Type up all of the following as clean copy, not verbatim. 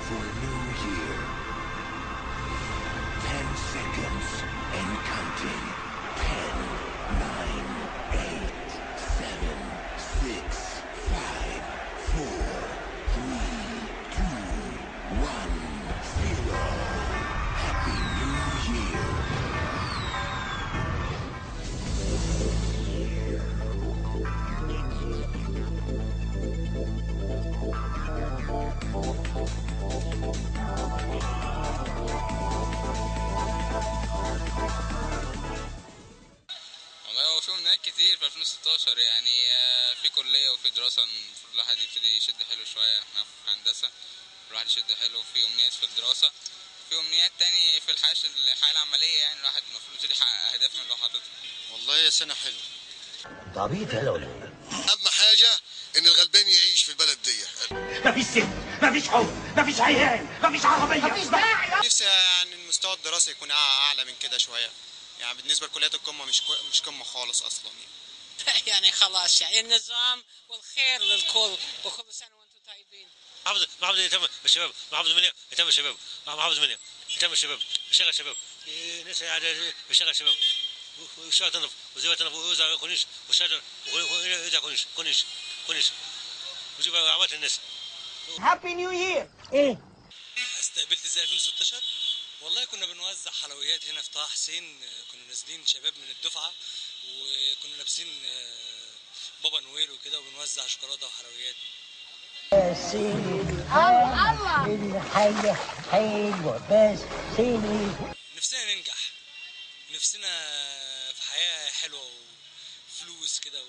for a new year. 10 seconds and counting. 10, 9, 8, 7, 6, 5, 4, 3, 2, 1, 0. Happy New Year. والله هو في أمنيات كتير في 2016 يعني في كلية وفي دراسة المفروض الواحد يبتدي يشد حيله شوية. احنا في هندسة الواحد يشد حيله، في أمنيات في الدراسة، في أمنيات تاني في الحياة العملية. يعني الواحد المفروض يبتدي يحقق أهداف من اللي هو حاططها. والله سنة حلوة. انت عبيط يالا ولا ايه؟ أهم حاجة إن الغلبان يعيش في البلد دي. مفيش ست، مفيش حب، مفيش عيال، مفيش عربية، مفيش داعي. نفسي يعني المستوى الدراسي يكون اعلى من كده شويه، يعني بالنسبه لكليات القمه مش قمه خالص اصلا يعني. يعني خلاص يعني النظام والخير للكل، وكل سنه وانتم طيبين. محافظ يتم الشباب، محافظ منيا يتم الشباب، محافظ منيا يتم الشباب، يشغل الشباب، ناس يشغل الشباب، والشارع تنظف وزي ما تنظف ويوزع كورنيش والشارع ويوزع كورنيش ويجيب عوات للناس. هابي نيو يير. ايه؟ استقبلت ازاي 2016؟ والله كنا بنوزع حلويات هنا في طه حسين، كنا نازلين شباب من الدفعه وكنا لابسين بابا نويل وكده وبنوزع شوكولاته وحلويات. الحاجة حلوة بس نفسنا ننجح، نفسنا في حياه حلوه وفلوس كده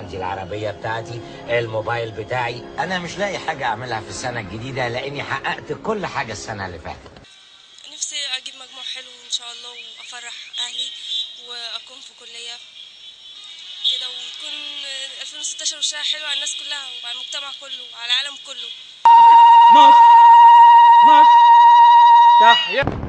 عندي العربية بتاعتي، الموبايل بتاعي. أنا مش لاقي حاجة أعملها في السنة الجديدة لأني حققت كل حاجة السنة اللي فاتت. نفسي أجيب مجموع حلو إن شاء الله وأفرح أهلي وأكون في كلية كده، وتكون 2016 وشها حلو على الناس كلها وعلى المجتمع كله وعلى العالم كله. مصر تحيا.